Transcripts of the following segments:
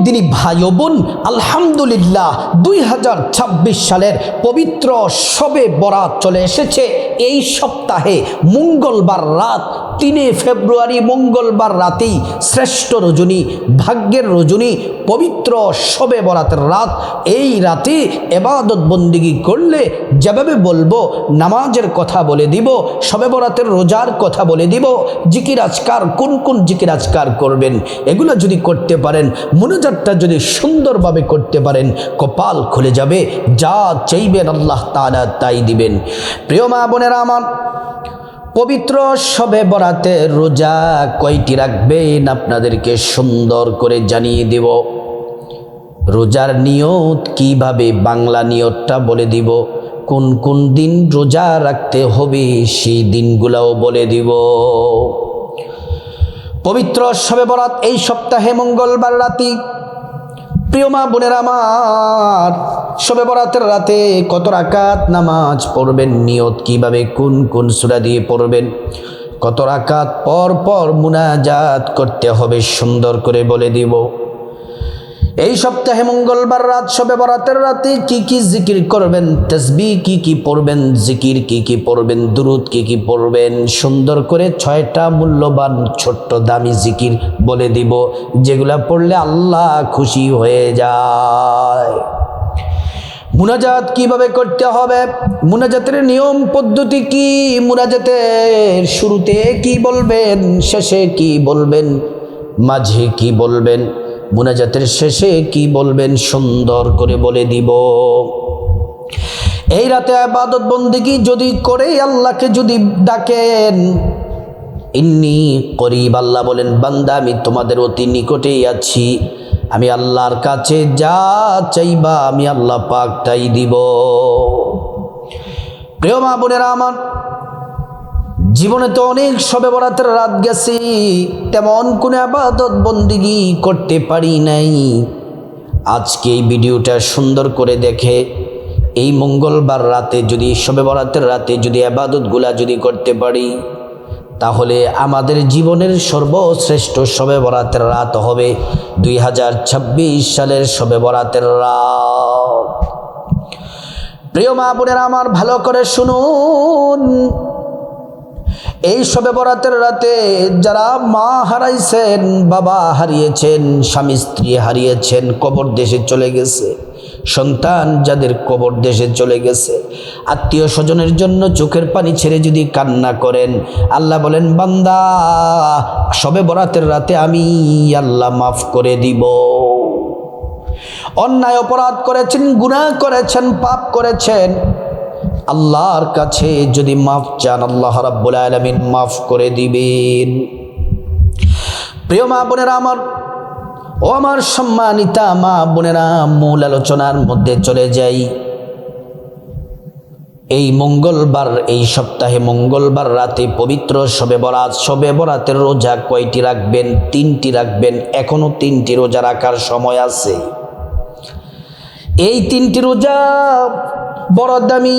দিনী ভাই ও বোন, আলহামদুলিল্লাহ 2026 সালের পবিত্র শবে বরাত চলে এসেছে। এই সপ্তাহে মঙ্গলবার রাত 3 ফেব্রুয়ারি মঙ্গলবার রাতেই শ্রেষ্ঠ রজনী, ভাগ্যের রজনী, পবিত্র শবে বরাতের রাত। এই রাতে ইবাদত বন্দেগী করলে যেভাবে বলবো, নামাজের কথা বলে দিব, শবে বরাতের রোজার কথা বলে দিব, জিকির আজকার কোন কোন জিকির আজকার করবেন এগুলো যদি করতে পারেন, মুনাজাতটা যদি সুন্দরভাবে করতে পারেন, কপাল খুলে যাবে। যা চাইবেন আল্লাহ তাআলা তাই দিবেন। প্রিয় মা বোনেরা আমার, পবিত্র শবে বরাতে রোজা কয়টি রাখবেন আপনাদেরকে সুন্দর করে জানিয়ে দেব। রোজার নিয়ত কিভাবে, বাংলা নিয়তটা বলে দিব, কোন কোন দিন রোজা রাখতে হবে সেই দিনগুলোও বলে দিব। পবিত্র শবে বরাত এই সপ্তাহে মঙ্গলবার রাতে। প্রিয় মা বোনের আমার, শবে বরাতের রাতে কত রাকাত নামাজ পড়বেন, নিয়ত কিভাবে, কোন কোন সূরা দিয়ে পড়বেন, কত রাকাত পর পর মুনাজাত করতে হবে সুন্দর করে বলে দিব। এই সপ্তাহে মঙ্গলবার রাত শবে বরাতের রাতে কি কি জিকির করবেন, তাসবিহ কি কি পড়বেন, জিকির কি কি পড়বেন, দুরূদ কি কি পড়বেন, সুন্দর করে 6টা মূল্যবান ছোট্ট দামি জিকির বলে দিব, যেগুলা পড়লে আল্লাহ খুশি হয়ে যায়। মুনাজাত কিভাবে করতে হবে, মুনাজাতের নিয়ম পদ্ধতি কি, মুনাজাতের শুরুতে কি বলবেন, শেষে কি বলবেন, মাঝে কি বলবেন, মুনাজাতের শেষে কি বলবেন, সুন্দর করে বলে দিব। এই রাতে ইবাদত বন্দেগী যদি করে আল্লাহকে যদি ডাকেন, ইন্নী করিব, আল্লাহ বলেন বান্দা আমি তোমাদের অতি নিকটেই আছি, আমি আল্লাহর কাছে যা চাইবা আমি আল্লাহ পাক তাই দিব। প্রিয় মা বোনেরা আমার, জীবনে তো অনেক শবে বরাতের রাত গেছি, তেমন কোনো ইবাদত বন্দেগী করতে পারি নাই। আজকে এই ভিডিওটা সুন্দর করে দেখে এই মঙ্গলবার রাতে যদি, শবে বরাতের রাতে যদি ইবাদতগুলা যদি করতে পারি, তাহলে আমাদের জীবনের সর্বশ্রেষ্ঠ শবে বরাতের রাত হবে 2026 সালের শবে বরাতের রাত। প্রিয় মা বোনেরা আমার, ভালো করে শুনুন। এই শবে বরাতের রাতে যারা মা হারাইছেন, বাবা হারিয়েছেন, স্বামী স্ত্রী হারিয়েছেন, কবর দেশে চলে গেছে, সন্তান যাদের কবর দেশে চলে গেছে, আত্মীয় স্বজনের জন্য চোখের পানি ছেড়ে যদি কান্না করেন, আল্লাহ বলেন বান্দা শবে বরাতের রাতে আমি আল্লাহ মাফ করে দিব। অন্যায় অপরাধ করেছেন, গুনাহ করেছেন, পাপ করেছেন, আল্লাহর কাছে যদি মাফ চান আল্লাহ রাব্বুল আলামিন মাফ করে দিবেন। প্রিয় মা বোনেরা আমার, ও আমার সম্মানিতা মা বোনেরা, মূল আলোচনার মধ্যে চলে যাই। এই মঙ্গলবার, এই সপ্তাহে মঙ্গলবার রাতে পবিত্র শবে বরাত, শবে বরাতের রোজা কয়টি রাখবেন? 3টি রাখবেন। এখনো 3টি রোজা রাখার সময় আছে। এই 3টি রোজা বড় দামি,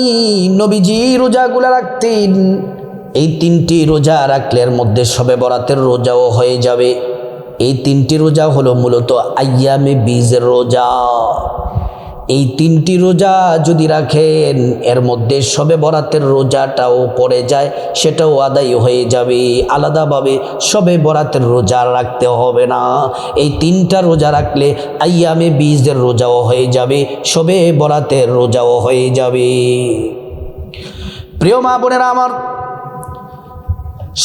নবীজি রোজাগুলা রাখতেন। এই 3টি রোজা রাখলে এর মধ্যে শবে বরাতের রোজাও হয়ে যাবে। এই 3টি রোজা হলো মূলত আইয়ামে বীজের রোজা। এই 3টি রোজা যদি রাখেন, এর মধ্যে শবে বরাতের রোজাটাও পড়ে যায়, সেটাও আদায় হয়ে যাবে। আলাদাভাবে শবে বরাতের রোজা রাখতে হবে না। এই 3টা রোজা রাখলে আইয়ামে বীজের রোজাও হয়ে যাবে, শবে বরাতের রোজাও হয়ে যাবে। প্রিয় মা বোনেরা আমার,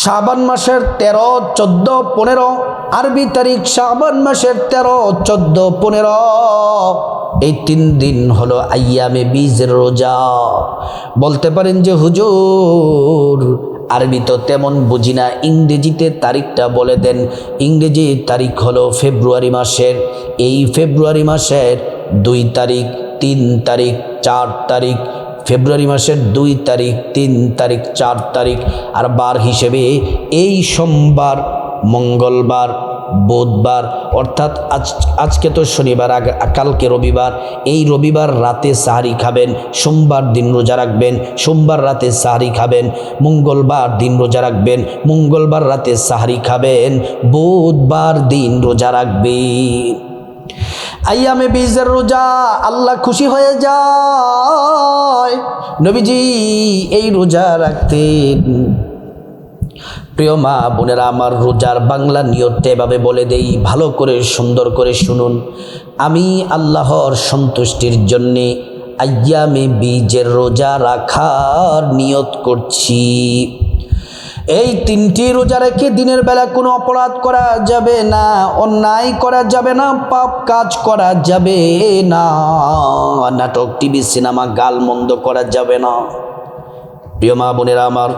শাবান মাসের 13, 14, 15 আরবি তারিখ, শাবান মাসের 13, 14, 15 এই 3 দিন হলো আইয়ামে বীজের রোজা। বলতে পারেন যে হুজুর আরবি তো তেমন বুঝি না, ইংরেজিতে তারিখটা বলে দেন। ইংরেজি তারিখ হলো ফেব্রুয়ারি মাসের, এই ফেব্রুয়ারি মাসের 2 তারিখ, 3 তারিখ, 4 তারিখ, ফেব্রুয়ারি মাসের 2 তারিখ, 3 তারিখ, 4 তারিখ। আর বার হিসেবে এই সোমবার, মঙ্গলবার, বুধবার, অর্থাৎ আজকে তো শনিবার, কালকে রবিবার, এই রবিবার রাতে সাহারি খাবেন, সোমবার দিন রোজা রাখবেন, সোমবার রাতে সাহারি খাবেন, মঙ্গলবার দিন রোজা রাখবেন, মঙ্গলবার রাতে সাহারি খাবেন, বুধবার দিন রোজা রাখবেন। আইয়ামে বীজের রোজা আল্লাহ খুশি হয়ে যায়। নবীজি এই রোজা রাখতেন। প্রিয় মা বোনেরা আমার, রোজার বাংলা নিয়তটা এভাবে বলে দেই, ভালো করে সুন্দর করে শুনুন। আমি আল্লাহর সন্তুষ্টির জন্যে আইয়ামে বীজের রোজা রাখার নিয়ত করছি। এই 3টি রোজা রেখে দিনের বেলা কোনো অপরাধ করা যাবে না, অন্যায় করা যাবে না, পাপ কাজ করা যাবে না, নাটক টিভি সিনেমা গালমন্দ করা যাবে না। প্রিয় মা বোনেরা আমার,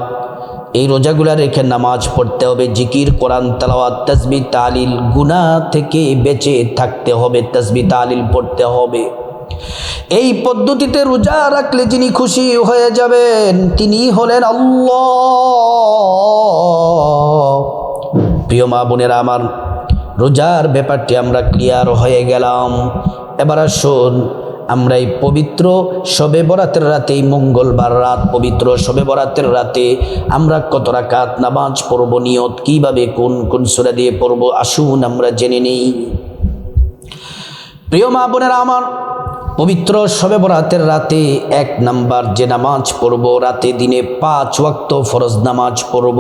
এই রোজাগুলা রেখে নামাজ পড়তে হবে, জিকির, কোরআন তেলাওয়াত, তাসবিহ তাহলিল, গুনাহ থেকে বেঁচে থাকতে হবে, তাসবিহ তাহলিল পড়তে হবে। এই পদ্ধতিতে রোজা রাখলে যিনি খুশি হয়ে যাবেন তিনি হলেন আল্লাহ। প্রিয় মা বোনেরা আমার, রোজার ব্যাপারটি আমরা ক্লিয়ার হয়ে গেলাম। এবার আসুন আমরা এই পবিত্র শবে বরাতের রাতে, এই মঙ্গলবার রাত, পবিত্র শবে বরাতের রাতে আমরা কত রাকাত নামাজ পড়ব, নিয়ত কিভাবে, কোন কোন সূরা দিয়ে পড়ব, আসুন আমরা জেনে নেই। প্রিয় মা বোনেরা আমার, পবিত্র শবে বরাতের রাতে 1 নাম্বার যে নামাজ পড়ব, রাতে দিনে 5 ওয়াক্ত ফরজ নামাজ পড়ব,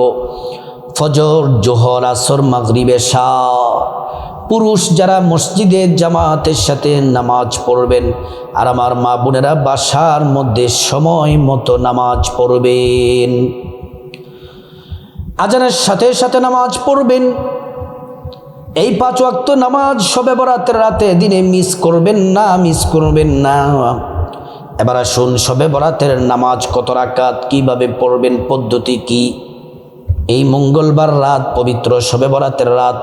ফজর, জোহর, আসর, মাগরিব, এশা। পুরুষ যারা মসজিদে জামাতের সাথে নামাজ পড়বেন, আর আমার মা বোনেরা বাসার মধ্যে সময় মতো নামাজ পড়বেন, আজানের সাথে সাথে নামাজ পড়বেন। এই 5 ওয়াক্ত নামাজ শবে বরাতের রাতে দিনে মিস করবেন না, মিস করবেন না। এবার আসুন শবে বরাতের নামাজ কত রাকাত, কিভাবে পড়বেন, পদ্ধতি কি। এই মঙ্গলবার রাত পবিত্র শবে বরাতের রাত,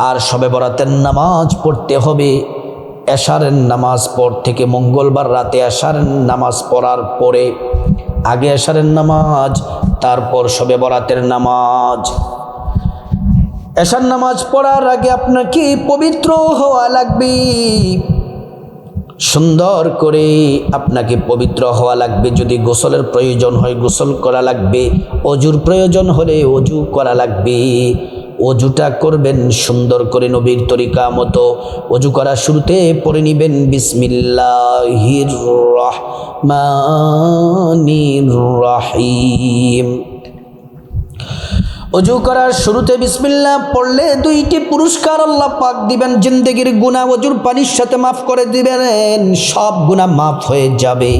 আর শবে বরাতের নামাজ পড়তে হবে এশারের নামাজ পর থেকে। মঙ্গলবার রাতে এশারের নামাজ পড়ার পরে, আগে এশারের নামাজ, তারপর শবে বরাতের নামাজ। এশার নামাজ পড়ার আগে আপনাকে পবিত্র হওয়া লাগবে, সুন্দর করে আপনাকে পবিত্র হওয়া লাগবে। যদি গোসলের প্রয়োজন হয় গোসল করা লাগবে, অজুর প্রয়োজন হলে অজু করা লাগবে। অজুটা করবেন সুন্দর করে নবীর তরিকা মতো। অজু করার শুরুতে পড়ে নেবেন বিসমিল্লাহির রহমানির রহিম। অজু করার শুরুতে বিসমিল্লাহ পড়লে 2টি পুরস্কার আল্লাহ পাক দিবেন। জিন্দেগির গুনাহ অজুর পানির সাথে মাফ করে দিবেন, সব গুনাহ মাফ হয়ে যাবে।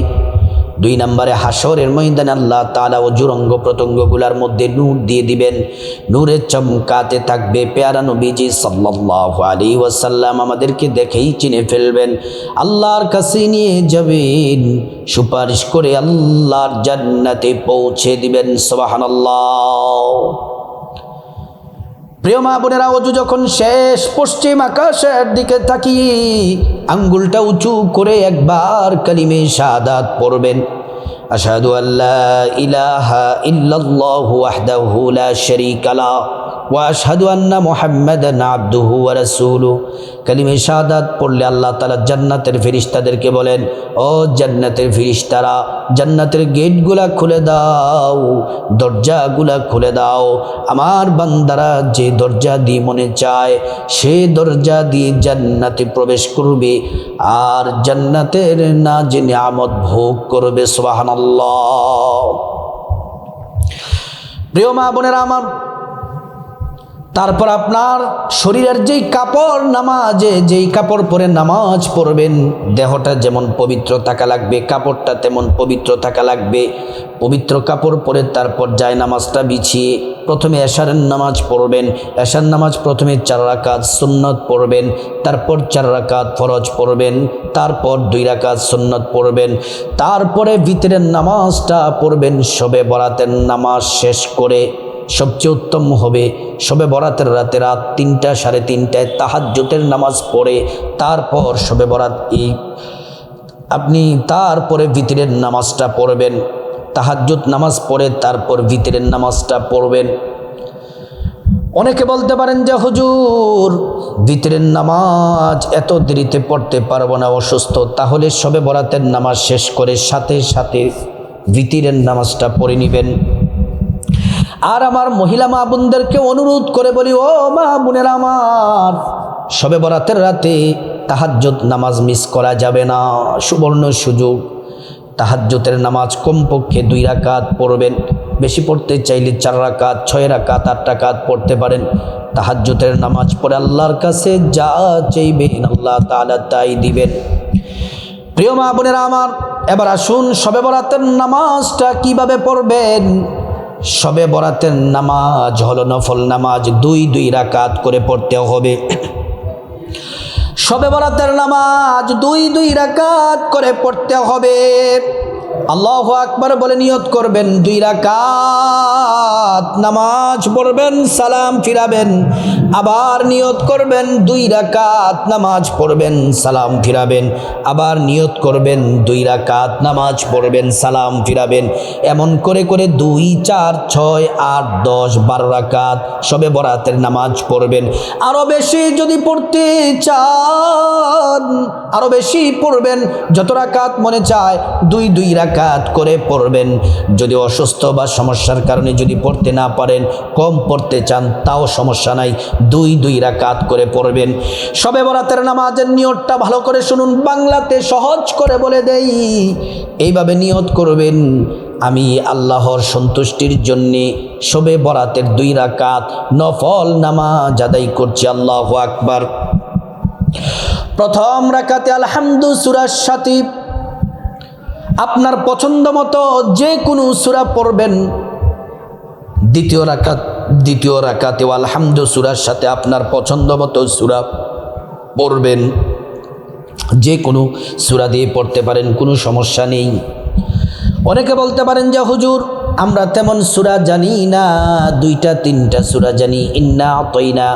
2 নম্বরে হাসরের ময়দানে আল্লাহ তাআলা অজুর অঙ্গ প্রত্যঙ্গগুলোর মধ্যে নূর দিয়ে দিবেন, নূরে চমকাতে থাকবে। পেয়ারা নবীজি সাল্লাল্লাহু আলাইহি ওয়াসাল্লাম আমাদেরকে দেখেই চিনে ফেলবেন, আল্লাহর কাছে নিয়ে যাবেন, সুপারিশ করে আল্লাহর জান্নাতে পৌঁছে দিবেন। সুবহানাল্লাহ। প্রিয় মা বোনেরা, অজু যখন শেষ, পশ্চিম আকাশের দিকে তাকিয়ে আঙ্গুলটা উঁচু করে একবার কালিমে শাহাদাত পড়বেন। আশহাদু আল্লা ইলাহা ইল্লাল্লাহু ওয়াহদাহু লা শারীকা লা ওয়া আশহাদু আন্না মুহাম্মাদান আবদুহু ওয়া রাসূলুহু। কালিমে শাহাদাত পড়লে আল্লাহ তাআলা জান্নাতের ফেরেশতাদেরকে বলেন, ও জান্নাতের ফেরেশতারা, জান্নাতের গেটগুলা খুলে দাও, দরজাগুলা খুলে দাও। আমার বান্দারা যে দরজা দিয়ে মনে চায় সে দরজা দিয়ে জান্নাতে প্রবেশ করবে, আর জান্নাতের নাজ নিয়ামত ভোগ করবে। সুবহানাল্লাহ। প্রিয় মা বোনেরা আমার, তারপর আপনার শরীরের যেই কাপড়, নামাজে যেই কাপড় পরে নামাজ পড়বেন, দেহটা যেমন পবিত্র থাকা লাগবে, কাপড়টা তেমন পবিত্র থাকা লাগবে। পবিত্র কাপড় পরে তারপর যায় নামাজটা বিছিয়ে প্রথমে এশারের নামাজ পড়বেন। এশার নামাজ প্রথমে 4 রাকাত সুন্নত পড়বেন, তারপর 4 রাকাত ফরজ পড়বেন, তারপর 2 রাকাত সুন্নত পড়বেন, তারপরে ভিতরের নামাজটা পড়বেন। শবে বরাতের নামাজ শেষ করে সবচেয়ে উত্তম হবে শবে বরাতের রাতে রাত 3টা, 3:30টায় তাহাজ্জুদের নামাজ পড়ে তারপর শবে বরাত আপনি তারপরে ভিতরের নামাজটা পড়বেন। তাহাজ্জুদ নামাজ পড়ে তারপর ভিতরের নামাজটা পড়বেন। অনেকে বলতে পারেন যে হুজুর, ভিতরের নামাজ এত দেরিতে পড়তে পারবো না, অসুস্থ। তাহলে শবে বরাতের নামাজ শেষ করে সাথে সাথে ভিতরের নামাজটা পড়ে নেবেন। আর আমার মহিলা মা বোনদেরকে অনুরোধ করে বলি, ও মা বোনেরা আমার, শবে বরাতের রাতে তাহাজ্জুদ নামাজ মিস করা যাবে না, সুবর্ণ সুযোগ। তাহাজ্জুদের নামাজ কমপক্ষে 2 রাকাত পড়বেন, বেশি পড়তে চাইলে 4 রাকাত, 6 রাকাত, 8 রাকাত পড়তে পারেন। তাহাজ্জুদের নামাজ পড়ে আল্লাহর কাছে যা চাইবেন আল্লাহ তাআলা তাই দিবেন। প্রিয় মা বোনেরা আমার, এবার আসুন শবে বরাতের নামাজটা কিভাবে পড়বেন। শবে বরাতের নামাজ হলো নফল নামাজ, 2 রাকাত করে পড়তে হবে। শবে বরাতের নামাজ 2 রাকাত করে পড়তে হবে। আল্লাহু আকবার বলে নিয়ত করবেন, 2 রাকাত নামাজ পড়বেন, সালাম ফিরাবেন। আবার নিয়ত করবেন 2 রাকাত নামাজ পড়বেন, সালাম ফিরাবেন। আবার নিয়ত করবেন 2 রাকাত নামাজ পড়বেন, সালাম ফিরাবেন। এমন করে করে 2, 4, 6, 8, 10, 12 রাকাত শবে বরাতের নামাজ পড়বেন। আরো বেশি যদি পড়তে চান আরো বেশি পড়বেন, যত রাকাত মনে চায় 2 রাকাত করে পড়বেন। যদি অসুস্থ বা সমস্যার কারণে যদি পড়তে না পারেন, কম পড়তে চান, তাও সমস্যা নাই, 2 রাকাত করে পড়বেন। শবে বরাতের নামাজের নিয়তটা ভালো করে শুনুন, বাংলাতে সহজ করে বলে দেই। এইভাবে নিয়ত করবেন, আমি আল্লাহর সন্তুষ্টির জন্যে শবে বরাতের 2 রাকাত নফল নামাজ আদায় করছি। আল্লাহু আকবার। প্রথম রাকাতে আলহামদু সূরার সাথে আপনার পছন্দ মতো যে কোনো সূরা পড়বেন। দ্বিতীয় রাকাতে আলহামদু সূরার সাথে আপনার পছন্দ মতো সূরা পড়বেন। যে কোনো সূরা দিয়ে পড়তে পারেন, কোনো সমস্যা নেই। অনেকে বলতে পারেন যে হুজুর আমরা তেমন সূরা জানি না, 2-3টা সূরা জানি, ইন্না আতাইনা,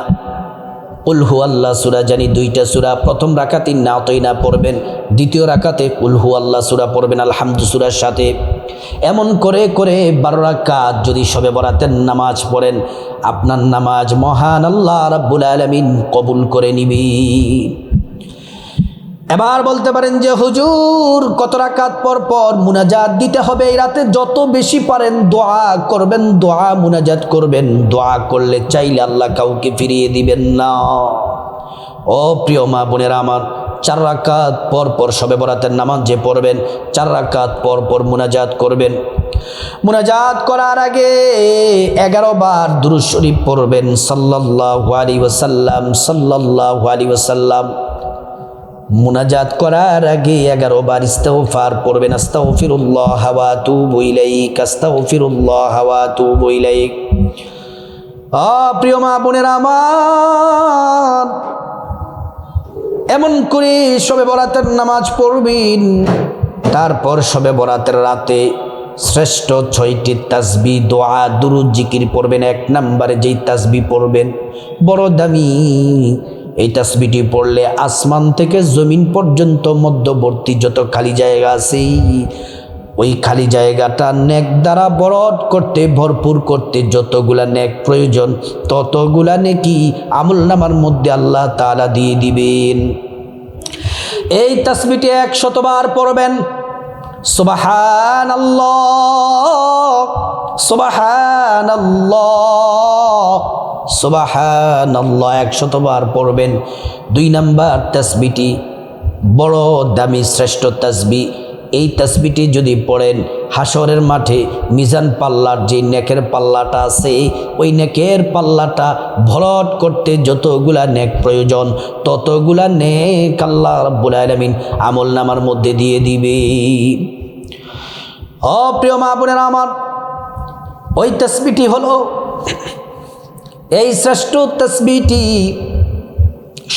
কুল হুয়াল্লাহ সূরা জানি, 2টা সূরা। প্রথম রাকাতে ইন্না আতাইনা পড়বেন, দ্বিতীয় রাকাতে কুল হুয়াল্লাহ সূরা পড়বেন আলহামদু সূরার সাথে। এমন করে করে 12 রাকাত যদি শবে বরাতের নামাজ পড়েন, আপনার নামাজ মহান আল্লাহ রাব্বুল আলামিন কবুল করে নিবেন। এবার বলতে পারেন যে হুজুর কত রাকাত পর পর মুনাজাত দিতে হবে? এই রাতে যত বেশি পারেন দোয়া করবেন, দোয়া মুনাজাত করবেন। দোয়া করলে চাইলে আল্লাহ কাউকে ফিরিয়ে দিবেন না। ও প্রিয় মা বোনেরা আমার, 4 রাকাত পর পর শবে বরাতের নামাজ যে পড়বেন, 4 রাকাত পর পর মুনাজাত করবেন। মুনাজাত করার আগে 11 বার দুরূদ শরীফ পড়বেন, সাল্লাল্লাহু আলাইহি ওয়াসাল্লাম, সাল্লাল্লাহু আলাইহি ওয়াসাল্লাম। মুনাজাত করার আগে 11 বার ইস্তিগফার পড়বেন, আস্তাগফিরুল্লাহ ওয়া আতুবু ইলাইক, আস্তাগফিরুল্লাহ ওয়া আতুবু ইলাইক। প্রিয় মা বোনেরা আমার, এমন করে শবে বরাতের নামাজ পড়বেন। তারপর শবে বরাতের রাতে শ্রেষ্ঠ 6টি তাসবিহ, দোয়া, দুরূদ, জিকির পড়বেন। 1 নম্বরে যেই তাসবিহ পড়বেন বড় দামি, এই তাসবিহটি পড়লে আসমান থেকে জমিন পর্যন্ত মধ্যবর্তী যত খালি জায়গা আছে, ওই খালি জায়গাটা নেক দ্বারা ভরট করতে, ভরপুর করতে যতগুলা নেক প্রয়োজন, ততগুলা নেকি আমলনামার মধ্যে আল্লাহ তাআলা দিয়ে দিবেন। এই তাসবিহটি 100 বার পড়বেন। সুবহানাল্লাহ, সুবহানাল্লাহ, সুবহানাল্লাহ 100 বার পড়বেন। 2 নম্বর তাসবিহটি বড় দামি শ্রেষ্ঠ তাসবিহ। এই তাসবিহটি যদি পড়েন, হাসরের মাঠে মিজান পাল্লার যে নেকের পাল্লাটা আছে, ওই নেকের পাল্লাটা ভরাট করতে যতগুলা নেক প্রয়োজন, ততগুলা নেক আল্লাহ রাব্বুল আলামিন আমলনামার মধ্যে দিয়ে দিবে। প্রিয় মা বোনেরা আমার, ওই তাসবিহটি হলো, এই শ্রেষ্ঠ তাসবিহটি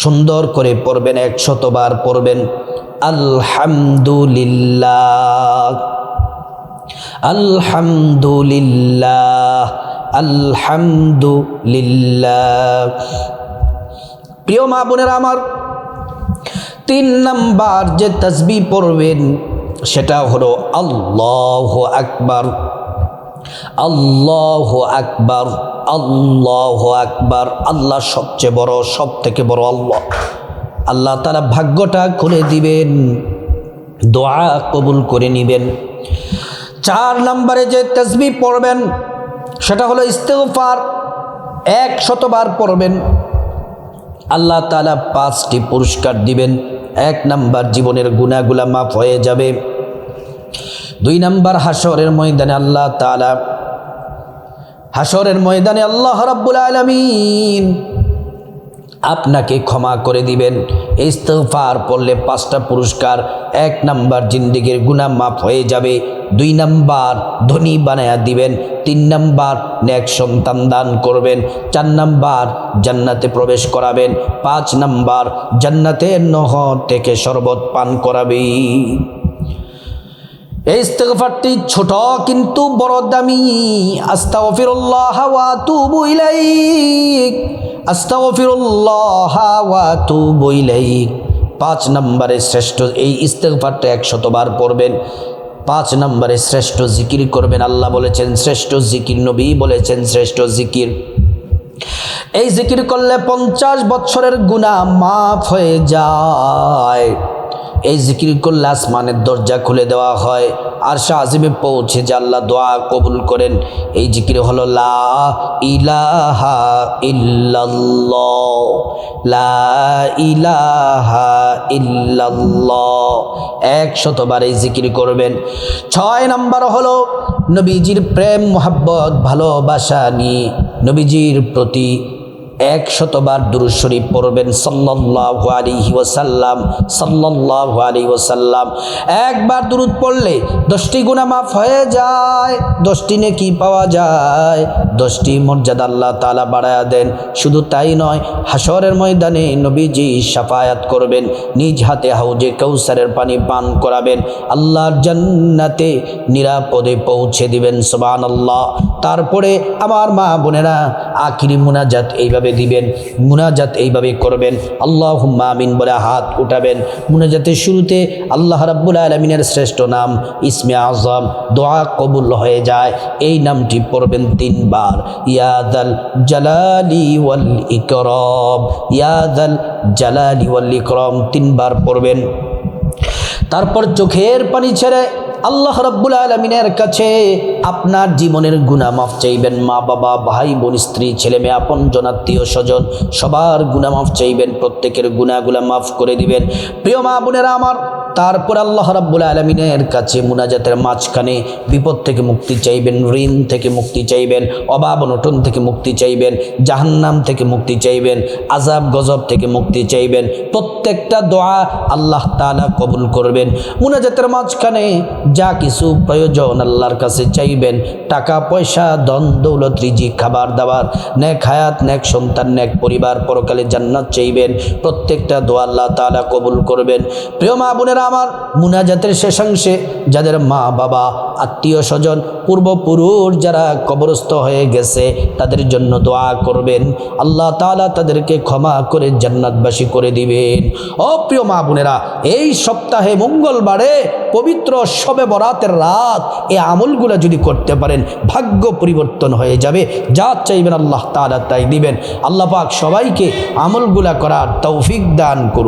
সুন্দর করে পড়বেন, 100 বার পড়বেন। আলহামদুলিল্লাহ, আলহামদুলিল্লাহ, আলহামদুলিল্লাহ। প্রিয় মা বোনেরা আমার, 3 নাম্বার যে তাসবিহ পড়বেন সেটা হলো আল্লাহু আকবার, আল্লাহু আকবার, আল্লাহু আকবার। আল্লাহ সবচেয়ে বড়, সব থেকে বড় আল্লাহ। আল্লাহ তাআলা ভাগ্যটা খুলে দিবেন, দোয়া কবুল করে নেবেন। 4 নম্বরে যে তাসবিহ পড়বেন সেটা হলো ইস্তিগফার, 100 বার পড়বেন। আল্লাহ তাআলা 5টি পুরস্কার দিবেন। 1 নাম্বার, জীবনের গুনাহগুলা মাফ হয়ে যাবে। 2 নাম্বার, হাসরের ময়দানে আল্লাহ তাআলা আল্লাহ রাব্বুল আলামিন আপনাকে ক্ষমা করে দিবেন। ইস্তিগফার পড়লে 5টা পুরস্কার। 1 নাম্বার, জিন্দেগির গুনাহ মাফ হয়ে যাবে। 2 নাম্বার, ধনী বানায়া দিবেন। 3 নাম্বার, নেক সন্তান দান করবেন। 4 নাম্বার, জান্নাতে প্রবেশ করাবেন। 5 নাম্বার, জান্নাতের নহর থেকে শরবত পান করাবেন। এই ইস্তিগফারটি ছোট কিন্তু বড় দামি। আস্তাগফিরুল্লাহ ওয়া আতুবু ইলাইক, আস্তাগফিরুল্লাহ ওয়া আতুবু ইলাইক। 5 নম্বরে শ্রেষ্ঠ এই ইস্তিগফারটা 100 বার পড়বেন। 5 নম্বরে শ্রেষ্ঠ জিকির করবেন। আল্লাহ বলেছেন শ্রেষ্ঠ জিকির, নবী বলেছেন শ্রেষ্ঠ জিকির। এই জিকির করলে 50 বছরের গুনাহ মাফ হয়ে যায়। এই জিকির করলে আসমানের দরজা খুলে দেওয়া হয়, আরশে আজিমে পৌঁছে যে আল্লাহ দোয়া কবুল করেন। এই জিকির হলো লা ইলাহা ইল্লাল্লাহ, লা ইলাহা ইল্লাল্লাহ। 100 বার এই জিকির করবেন। 6 নাম্বার হলো নবীজির প্রেম মোহাব্বত ভালোবাসা নিয়ে নবীজির প্রতি 100 বার দুরূদ শরীফ পড়বেন। সাল্লাল্লাহু আলাইহি ওয়াসাল্লাম, সাল্লাল্লাহু আলাইহি ওয়াসাল্লাম। 1 বার দুরূদ পড়লে 10টি গুনাহ মাফ হয়ে যায়, 10টি নেকি পাওয়া যায়, 10টি মর্যাদা আল্লাহ তাআলা বাড়ায়া দেন। শুধু তাই নয়, হাসরের ময়দানে নবীজি শাফায়াত করবেন, নিজ হাতে হাউজে কাউসারের পানি পান করাবেন, আল্লাহর জান্নাতে নিরাপদে পৌঁছে দিবেন। সুবহানাল্লাহ। তারপরে আমার মা বোনেরা আখিরি মুনাজাত এইভাবে দিবেন, মুনাজাত এইভাবে করবেন। আল্লাহুম্মা আমিন বলে হাত উঠাবেন। মুনাজাতের শুরুতে আল্লাহ রাব্বুল আলামিনের শ্রেষ্ঠ নাম ইসমে আযম, দোয়া কবুল হয়ে যায়। এই নামটি পড়বেন 3 বার। ইয়া যাল জালালি ওয়াল ইকরাম, ইয়া যাল জালালি ওয়াল ইকরাম 3 বার পড়বেন। তারপর চোখের পানি ছেড়ে আল্লাহ রাব্বুল আলামিনের কাছে আপনার জীবনের গুনাহ মাফ চাইবেন। মা বাবা, ভাই বোন, স্ত্রী, ছেলে মেয়ে, আপনজন, আত্মীয় স্বজন সবার গুনাহ মাফ চাইবেন। প্রত্যেকের গুনাহগুলো মাফ করে দিবেন। প্রিয় মা বোনেরা আমার, তারপর আল্লাহ রাব্বুল আলামিনের কাছে মুনাজাতের মাঝখানে বিপদ থেকে মুক্তি চাইবেন, ঋণ থেকে মুক্তি চাইবেন, অভাব অনটন থেকে মুক্তি চাইবেন, জাহান্নাম থেকে মুক্তি চাইবেন, আযাব গজব থেকে মুক্তি চাইবেন। প্রত্যেকটা দোয়া আল্লাহ তাআলা কবুল করবেন। মুনাজাতের মাঝখানে যা কিছু প্রয়োজন আল্লাহর কাছে চাইবেন, টাকা পয়সা, ধন দৌলত, রিজিক, খাবার দাবার, নেক হায়াত, নেক সন্তান, নেক পরিবার, পরকালে জান্নাত চাইবেন। প্রত্যেকটা দোয়া আল্লাহ তাআলা কবুল করবেন। প্রিয় মা বোনেরা আমার, মুনাজাতের শেষাংশে যাদের মা বাবা, আত্মীয় স্বজন, পূর্বপুরুষ যারা কবরস্থ হয়ে গেছে তাদের জন্য দোয়া করবেন। আল্লাহ তাআলা তাদেরকে ক্ষমা করে জান্নাতবাসী করে দিবেন। ও প্রিয় মা বোনেরা, এই সপ্তাহে মঙ্গলবারে পবিত্র শবে বরাতের রাত এই আমলগুলো যদি করতে পারেন, ভাগ্য পরিবর্তন হয়ে যাবে। যা চাইবেন আল্লাহ তাআলা তাই দিবেন। আল্লাহ পাক সবাইকে আমলগুলা করার তৌফিক দান করুন।